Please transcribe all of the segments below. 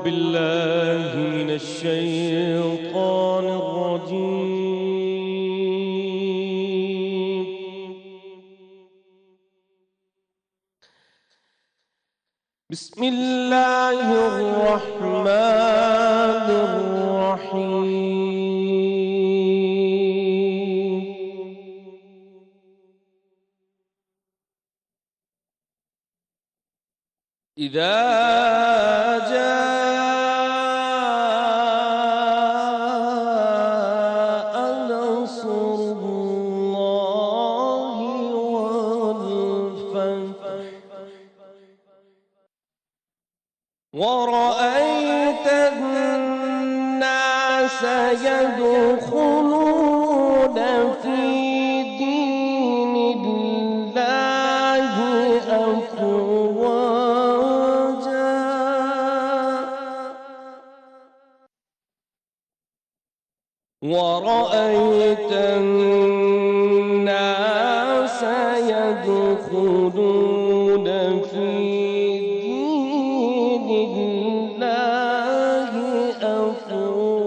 بالله من الشيطان الرجيم. بسم الله الرحمن الرحيم. إذا جاء نصر الله والفتح ورأيت الناس يدخلون في دين الله أفواجا ورأيت الناس يدخلون في دين الله أفواجا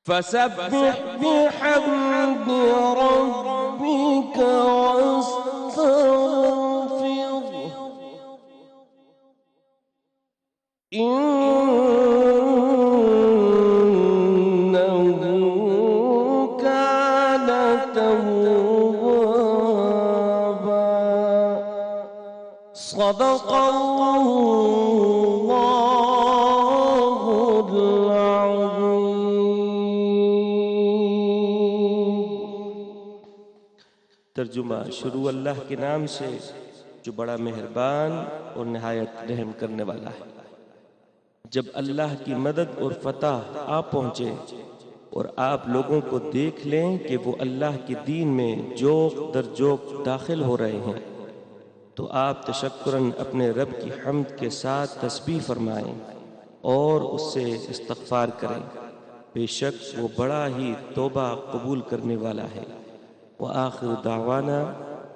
فسبح بحمد ربك واستغفره إنه كان توابا. صدق الله العظيم. ترجمہ شروع اللہ کے نام سے جو بڑا مہربان اور نہایت رحم کرنے والا ہے. جب اللہ کی مدد اور فتح آ پہنچے اور آپ لوگوں کو دیکھ لیں کہ وہ اللہ کے دین میں جوق در جوق داخل ہو رہے ہیں تو آپ تشکراً اپنے رب کی حمد کے ساتھ تسبیح فرمائیں اور اس سے استغفار کریں. بے شک وہ بڑا ہی توبہ قبول کرنے والا ہے. وآخر دعوانا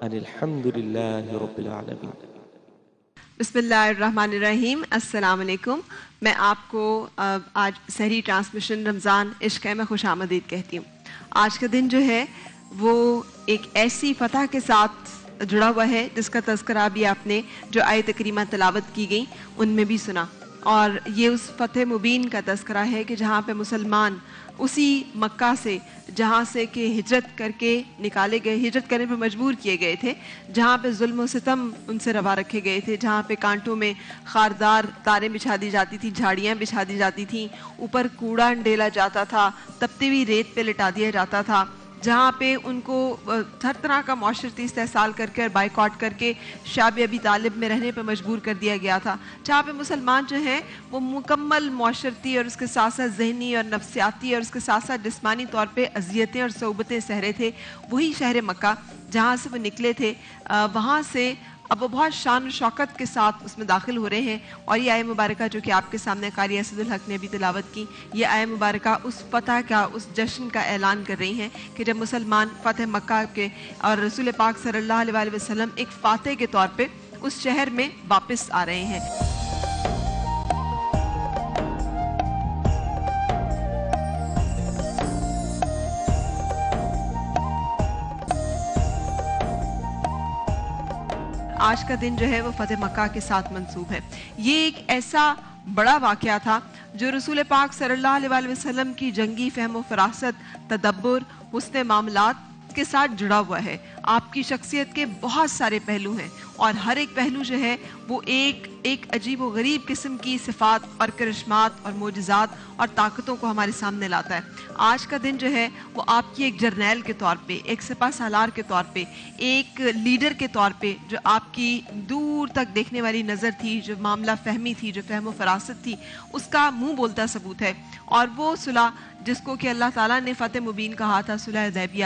ان الحمد للہ رب العالمین. بسم اللہ الرحمن الرحیم. السلام علیکم. میں آپ کو آج سحری ٹرانسمیشن رمضان عشق میں خوش آمدید کہتی ہوں. آج کا دن جو ہے وہ ایک ایسی فتح کے ساتھ جڑا ہوا ہے جس کا تذکرہ بھی آپ نے جو آیت کریمہ تلاوت کی گئی ان میں بھی سنا. اور یہ اس فتح مبین کا تذکرہ ہے کہ جہاں پہ مسلمان اسی مکہ سے جہاں سے کہ ہجرت کر کے نکالے گئے، ہجرت کرنے پہ مجبور کیے گئے تھے، جہاں پہ ظلم و ستم ان سے روا رکھے گئے تھے، جہاں پہ کانٹوں میں خاردار تاریں بچھا دی جاتی تھیں، جھاڑیاں بچھا دی جاتی تھیں، اوپر کوڑا ڈیلا جاتا تھا، تپتی ہوئی ریت پہ لٹا دیا جاتا تھا، جہاں پہ ان کو ہر طرح کا معاشرتی استحصال کر کے اور بائیکاٹ کر کے شعب ابی طالب میں رہنے پہ مجبور کر دیا گیا تھا، جہاں پہ مسلمان جو ہیں وہ مکمل معاشرتی اور اس کے ساتھ ساتھ ذہنی اور نفسیاتی اور اس کے ساتھ ساتھ جسمانی طور پہ اذیتیں اور صعوبتیں سہ رہے تھے. وہی شہر مکہ جہاں سے وہ نکلے تھے، وہاں سے اب وہ بہت شان و شوکت کے ساتھ اس میں داخل ہو رہے ہیں. اور یہ آیہ مبارکہ جو کہ آپ کے سامنے قاری اسد الحق نے بھی تلاوت کی، یہ آیہ مبارکہ اس فتح کا، اس جشن کا اعلان کر رہی ہیں کہ جب مسلمان فتح مکہ کے اور رسول پاک صلی اللہ علیہ وسلم ایک فاتح کے طور پہ اس شہر میں واپس آ رہے ہیں. آج کا دن جو ہے وہ فتح مکہ کے ساتھ منسوب ہے. یہ ایک ایسا بڑا واقعہ تھا جو رسول پاک صلی اللہ علیہ وسلم کی جنگی فہم و فراست، تدبر، حسن معاملات کے ساتھ جڑا ہوا ہے. آپ کی شخصیت کے بہت سارے پہلو ہیں اور ہر ایک پہلو جو ہے وہ ایک عجیب و غریب قسم کی صفات اور کرشمات اور معجزات اور طاقتوں کو ہمارے سامنے لاتا ہے. آج کا دن جو ہے وہ آپ کی ایک جرنیل کے طور پہ، ایک سپہ سالار کے طور پہ، ایک لیڈر کے طور پہ، جو آپ کی دور تک دیکھنے والی نظر تھی، جو معاملہ فہمی تھی، جو فہم و فراست تھی، اس کا منہ بولتا ثبوت ہے. اور وہ صلح جس کو کہ اللہ تعالیٰ نے فتح مبین کہا تھا، صلح حدیبیہ،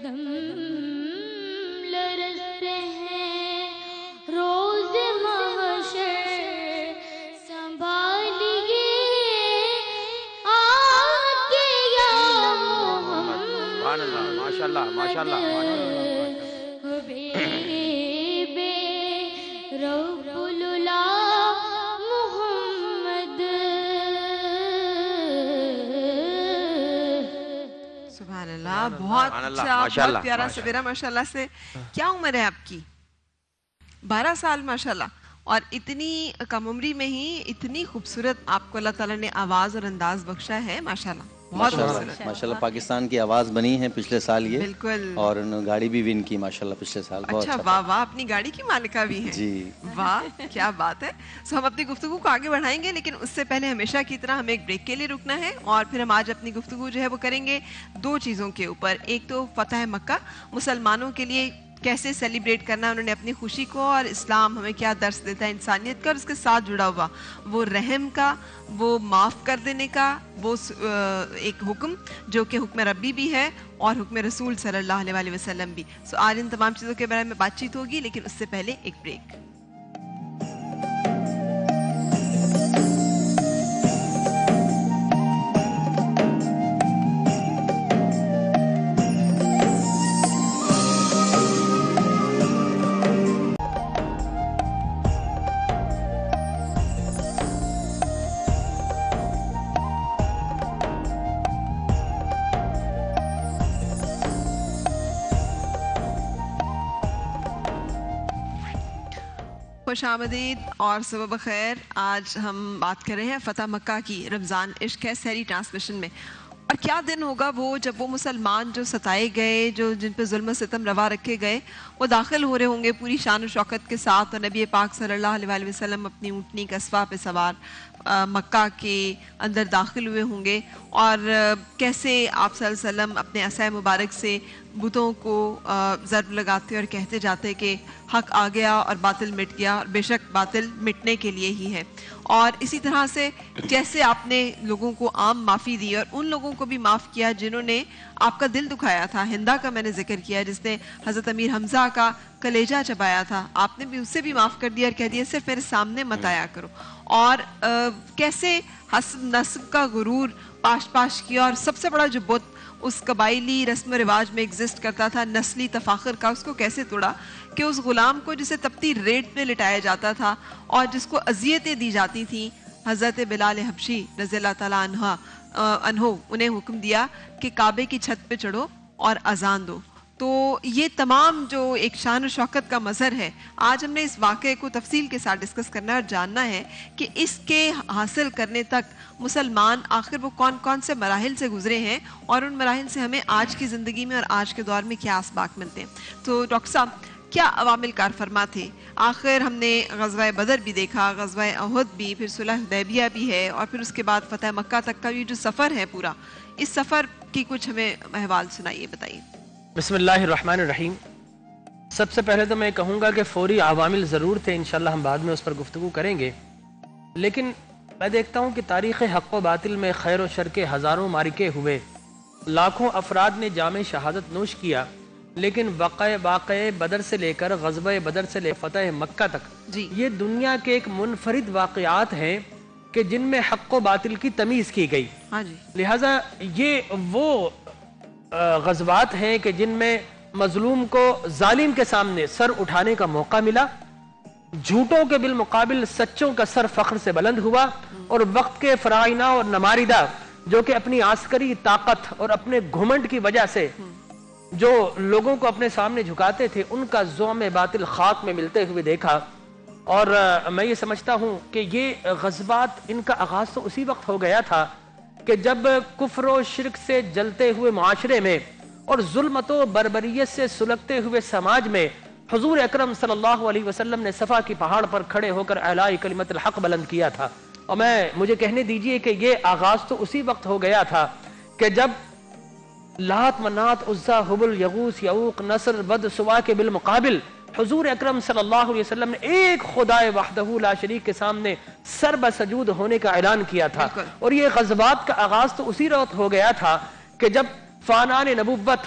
قدم لرزتے ہیں روز محشر سنبھالیے آگے یا محمد ماشاءاللہ حبیب رب العلا محمد. سبحان اللہ، بہت اچھا، بہت پیارا سویرا ماشاءاللہ سے. کیا عمر ہے آپ کی؟ 12 سال ماشاءاللہ. اور اتنی کم عمری میں ہی اتنی خوبصورت آپ کو اللہ تعالیٰ نے آواز اور انداز بخشا ہے ماشاءاللہ. بہت خوبصورت ماشاءاللہ. پاکستان کی آواز بنی ہے پچھلے سال یہ، بالکل. اور گاڑی بھی ون کی ماشاءاللہ پچھلے سال. اچھا، واہ واہ، اپنی گاڑی کی مالکہ بھی ہیں. جی واہ، کیا بات ہے. سو ہم اپنی گفتگو کو آگے بڑھائیں گے، لیکن اس سے پہلے ہمیشہ کی طرح ہمیں ایک بریک کے لیے رکنا ہے، اور پھر ہم آج اپنی گفتگو جو ہے وہ کریں گے 2 چیزوں کے اوپر. ایک تو فتح مکہ مسلمانوں کے لیے کیسے سیلیبریٹ کرنا، انہوں نے اپنی خوشی کو، اور اسلام ہمیں کیا درس دیتا ہے انسانیت کا، اور اس کے ساتھ جڑا ہوا وہ رحم کا، وہ معاف کر دینے کا، وہ ایک حکم جو کہ حکم ربی بھی ہے اور حکم رسول صلی اللہ علیہ وآلہ وسلم بھی. سو آج ان تمام چیزوں کے بارے میں بات چیت ہوگی، لیکن اس سے پہلے ایک بریک. خوش آمدید اور صبح بخیر. آج ہم بات کر رہے ہیں فتح مکہ کی. رمضان عشق ہے سحری ٹرانسمیشن میں. اور کیا دن ہوگا وہ جب وہ مسلمان جو ستائے گئے، جو جن پہ ظلم و ستم روا رکھے گئے، وہ داخل ہو رہے ہوں گے پوری شان و شوکت کے ساتھ، اور نبی پاک صلی اللہ علیہ وآلہ وسلم اپنی اونٹنی قصبہ پہ سوار مکہ کے اندر داخل ہوئے ہوں گے، اور کیسے آپ صلی اللہ علیہ وسلم اپنے عصا مبارک سے بتوں کو ضرب لگاتے اور کہتے جاتے کہ حق آ گیا اور باطل مٹ گیا، اور بے شک باطل مٹنے کے لیے ہی ہے. اور اسی طرح سے جیسے آپ نے لوگوں کو عام معافی دی، اور ان لوگوں کو بھی معاف کیا جنہوں نے آپ کا دل دکھایا تھا. ہندا کا میں نے ذکر کیا جس نے حضرت امیر حمزہ کا کلیجہ چبایا تھا، آپ نے بھی اسے بھی معاف کر دیا اور کہہ دیا صرف میرے سامنے مت آیا کرو. اور کیسے حسب نسب کا غرور پاش کیا، اور سب سے بڑا جو بت اس قبائلی رسم و رواج میں ایگزسٹ کرتا تھا نسلی تفاخر کا، اس کو کیسے توڑا کہ اس غلام کو جسے تپتی ریت پہ لٹایا جاتا تھا اور جس کو اذیتیں دی جاتی تھیں، حضرت بلال حبشی رضی اللہ تعالیٰ عنہ انہیں حکم دیا کہ کعبے کی چھت پہ چڑھو اور اذان دو. تو یہ تمام جو ایک شان و شوکت کا مظہر ہے، آج ہم نے اس واقعے کو تفصیل کے ساتھ ڈسکس کرنا ہے اور جاننا ہے کہ اس کے حاصل کرنے تک مسلمان آخر وہ کون کون سے مراحل سے گزرے ہیں، اور ان مراحل سے ہمیں آج کی زندگی میں اور آج کے دور میں کیا اسباق ملتے ہیں. تو ڈاکٹر صاحب، کیا عوامل کار فرما تھے؟ آخر ہم نے غزوہ بدر بھی دیکھا، غزوہ احد بھی، پھر صلح حدیبیہ بھی ہے، اور پھر اس کے بعد فتح مکہ تک کا یہ جو سفر ہے پورا، اس سفر کی کچھ ہمیں احوال سنائیے، بتائیے. بسم اللہ الرحمن الرحیم. سب سے پہلے تو میں کہوں گا کہ فوری عوامل ضرور تھے، انشاءاللہ ہم بعد میں اس پر گفتگو کریں گے، لیکن میں دیکھتا ہوں کہ تاریخ حق و باطل میں خیر و شر کے ہزاروں معرکے ہوئے، لاکھوں افراد نے جام شہادت نوش کیا، لیکن واقع بدر سے لے کر غزوہ بدر سے لے فتح مکہ تک یہ دنیا کے ایک منفرد واقعات ہیں کہ جن میں حق و باطل کی تمیز کی گئی. لہٰذا یہ وہ غزوات ہیں کہ جن میں مظلوم کو ظالم کے سامنے سر اٹھانے کا موقع ملا، جھوٹوں کے بالمقابل سچوں کا سر فخر سے بلند ہوا، اور وقت کے فرائنہ اور نماردہ جو کہ اپنی عسکری طاقت اور اپنے گھمنڈ کی وجہ سے جو لوگوں کو اپنے سامنے جھکاتے تھے، ان کا زوم باطل خاک میں ملتے ہوئے دیکھا. اور میں یہ سمجھتا ہوں کہ یہ غزوات ان کا آغاز تو اسی وقت ہو گیا تھا کہ جب کفر و شرک سے جلتے ہوئے معاشرے میں اور ظلمت و بربریت سے سلگتے ہوئے سماج میں حضور اکرم صلی اللہ علیہ وسلم نے صفا کی پہاڑ پر کھڑے ہو کر اعلاء کلمت الحق بلند کیا تھا. اور مجھے کہنے دیجئے کہ یہ آغاز تو اسی وقت ہو گیا تھا کہ جب لات منات عزا حبل یغوث یعوق نصر بد سوا کے بالمقابل حضور اکرم صلی اللہ علیہ وسلم نے ایک خدائے وحدہ لا شریک کے سامنے سر بسجود ہونے کا اعلان کیا تھا. اور یہ غزوات کا آغاز تو اسی وقت ہو گیا تھا کہ جب فانان نبوت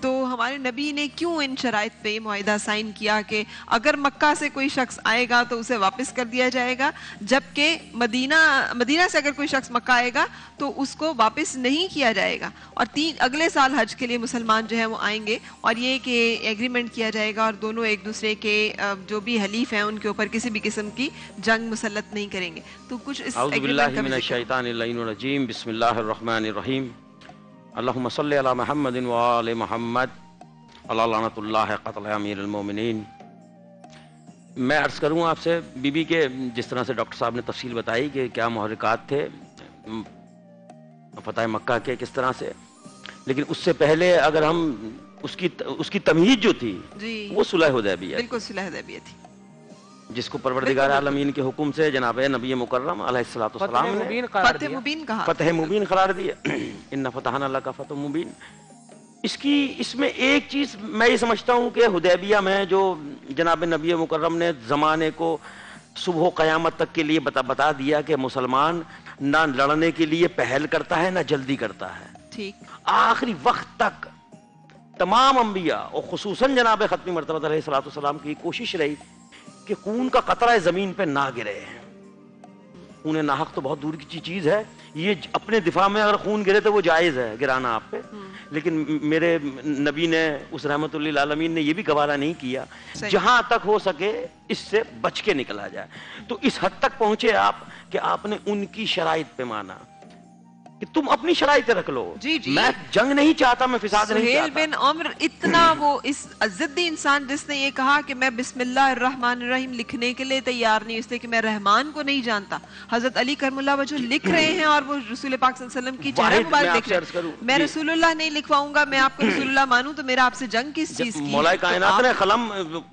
تو ہمارے نبی نے کیوں ان شرائط پہ معاہدہ سائن کیا کہ اگر مکہ سے کوئی شخص آئے گا تو اسے واپس کر دیا جائے گا, جبکہ مدینہ سے اگر کوئی شخص مکہ آئے گا تو اس کو واپس نہیں کیا جائے گا, اور اگلے سال حج کے لیے مسلمان جو ہے وہ آئیں گے, اور یہ کہ ایگریمنٹ کیا جائے گا اور دونوں ایک دوسرے کے جو بھی حلیف ہیں ان کے اوپر کسی بھی قسم کی جنگ مسلط نہیں کریں گے. تو کچھ اس اعوذ باللہ من الشیطان اللعین الرجیم, بسم اللہ الرحمن الرحیم, اللہم صلی علی محمد وآل محمد علی لعنت اللہ قتل امیر المومنین. میں عرض کروں آپ سے بی بی کے جس طرح سے ڈاکٹر صاحب نے تفصیل بتائی کہ کیا محرکات تھے فتح مکہ کے کس طرح سے, لیکن اس سے پہلے اگر ہم اس کی تمہید جو تھی وہ صلح حدیبیہ, بالکل صلح حدیبیہ تھی, جس کو پروردگار عالمین کے حکم سے جناب نبی مکرم علیہ الصلوۃ والسلام نے فتح مبین کہا, فتح مبین قرار دیا. ان فتحنا لک فتح مبین. اس میں ایک چیز میں یہ سمجھتا ہوں کہ حدیبیہ میں جو جناب نبی مکرم نے زمانے کو صبح و قیامت تک کے لیے بتا دیا کہ مسلمان نہ لڑنے کے لیے پہل کرتا ہے نہ جلدی کرتا ہے, ٹھیک, آخری وقت تک تمام انبیاء اور خصوصاً جناب ختمی مرتبہ علیہ الصلوۃ والسلام کی کوشش رہی کہ خون کا قطرہ زمین پہ نہ گرے. خون ناحق تو بہت دور کی چیز ہے, یہ اپنے دفاع میں اگر خون گرے تو وہ جائز ہے گرانا آپ پہ, لیکن میرے نبی نے اس رحمت للعالمین نے یہ بھی گوارا نہیں کیا جہاں تک ہو سکے اس سے بچ کے نکلا جائے. تو اس حد تک پہنچے آپ کہ آپ نے ان کی شرائط پہ مانا کہ تم اپنی شرائط رکھ لو. جی جی, میں جنگ نہیں چاہتا, میں فساد نہیں سہیل چاہتا. بن عمر اتنا وہ اس ضدی انسان جس نے یہ کہا کہ میں بسم اللہ الرحمن الرحیم لکھنے کے لیے تیار نہیں, اس لیے کہ میں رحمان کو نہیں جانتا. حضرت علی کرم اللہ وجہ لکھ رہے ہیں اور وہ رسول پاک صلی اللہ علیہ وسلم کی چہرہ مبارک لکھ رہے ہیں. میں رسول اللہ نہیں لکھواؤں گا, میں آپ کو رسول اللہ مانوں, تو میرا آپ سے جنگ کس چیز کی؟ مولا کائنات نے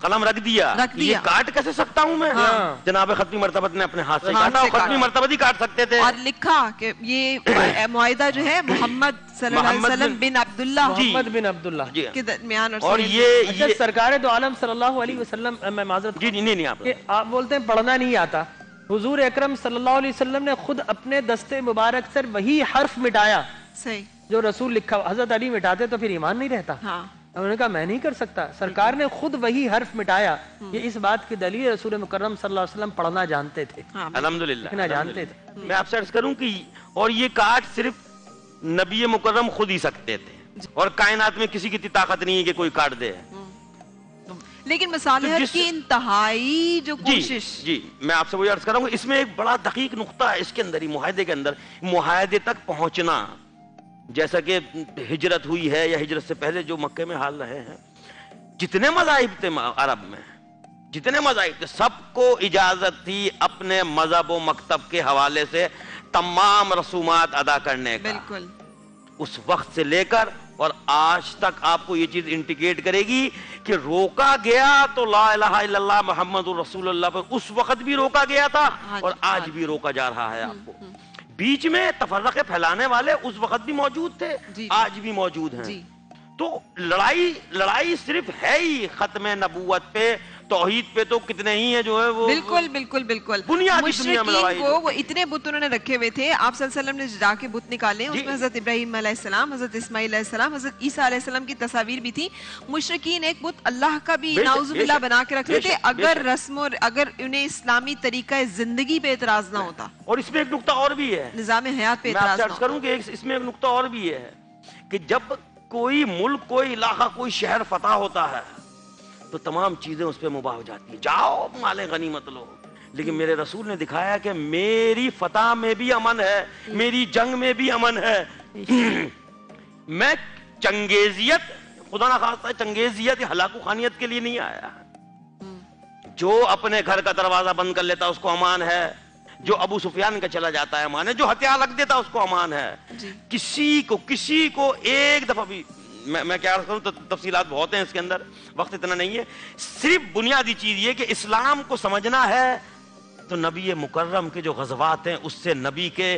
قلم رکھ دیا, یہ کاٹ کیسے سکتا ہوں میں؟ جناب ختمی مرتبہ نے اپنے ہاتھ سے کاٹا, اور ختمی مرتبہ ہی کاٹ سکتے تھے, اور لکھا کہ یہ معاہدہ جو ہے محمد صلی اللہ علیہ وسلم بن عبداللہ, محمد بن عبداللہ کے درمیان, اور یہ سرکار دو عالم صلی اللہ علیہ وسلم, میں معذرت نہیں آپ بولتے ہیں پڑھنا نہیں آتا. حضور اکرم صلی اللہ علیہ وسلم نے خود اپنے دستے مبارک سے وہی حرف مٹایا صحیح جو رسول لکھا. حضرت علی مٹاتے تو پھر ایمان نہیں رہتا. انہوں نے کہا میں نہیں کر سکتا, سرکار نے خود وہی حرف مٹایا. یہ اس بات کی دلیل رسول مکرم صلی اللہ علیہ وسلم پڑھنا جانتے تھے, الحمدللہ لکھنا جانتے تھے. میں آپ سے عرض کروں کہ اور یہ کاٹ صرف نبی مکرم خود ہی سکتے تھے, اور کائنات میں کسی کی طاقت نہیں ہے کہ کوئی کاٹ دے. لیکن مصالحت کی انتہائی جو کوشش, جی میں آپ سے وہی عرض کروں گا, اس میں ایک بڑا دقیق نقطہ ہے اس کے اندر ہی, معاہدے کے اندر معاہدے تک پہنچنا. جیسا کہ ہجرت ہوئی ہے یا ہجرت سے پہلے جو مکے میں حال رہے ہیں, جتنے مذاہب تھے عرب میں, جتنے مذاہب تھے, سب کو اجازت تھی اپنے مذہب و مکتب کے حوالے سے تمام رسومات ادا کرنے کا. بالکل اس وقت سے لے کر اور آج تک آپ کو یہ چیز انڈیکیٹ کرے گی کہ روکا گیا تو لا الہ الا اللہ محمد رسول اللہ پر اس وقت بھی روکا گیا تھا اور آج بھی روکا جا رہا ہے. آپ کو بیچ میں تفرقے پھیلانے والے اس وقت بھی موجود تھے, آج بھی موجود ہیں. تو لڑائی صرف ہے ہی ختم نبوت پہ, توحید پہ تو کتنے ہی ہیں جو ہے وہ بالکل بالکل بالکل مشرکین کو وہ اتنے بت انہوں نے رکھے ہوئے تھے. آپ صلی اللہ علیہ وسلم نے جا کے بت نکالے, اس میں حضرت ابراہیم علیہ السلام, حضرت اسماعیل علیہ السلام, حضرت عیسیٰ علیہ السلام کی تصاویر بھی تھی. مشرکین ایک بت اللہ کا بھی نعوذ باللہ بنا کے رکھ لیتے اگر رسم اور اگر انہیں اسلامی طریقہ زندگی پہ اعتراض نہ ہوتا. اور اس میں ایک نقطہ اور بھی ہے, نظام حیات پہ اعتراض نہ کروں کہ اس میں ایک نقطہ اور بھی ہے کہ جب کوئی ملک, کوئی علاقہ, کوئی شہر فتح ہوتا ہے تو تمام چیزیں اس پہ مباح ہو جاتی ہیں, جاؤ مال غنیمت لو. لیکن میرے رسول نے دکھایا کہ میری فتح میں بھی امن ہے, میری جنگ میں بھی امن ہے. میں چنگیزیت, خدا نہ خواستہ چنگیزیت یا ہلاکو خانیت کے لیے نہیں آیا. جو اپنے گھر کا دروازہ بند کر لیتا اس کو امان ہے, جو ابو سفیان کا چلا جاتا ہے امان ہے, جو ہتھیار رکھ دیتا اس کو امان ہے. کسی کو ایک دفعہ بھی, میں کیا کروں, تفصیلات بہت ہیں اس کے اندر, وقت اتنا نہیں ہے. صرف بنیادی چیز یہ کہ اسلام کو سمجھنا ہے تو نبی مکرم کے جو غزوات ہیں اس سے نبی کے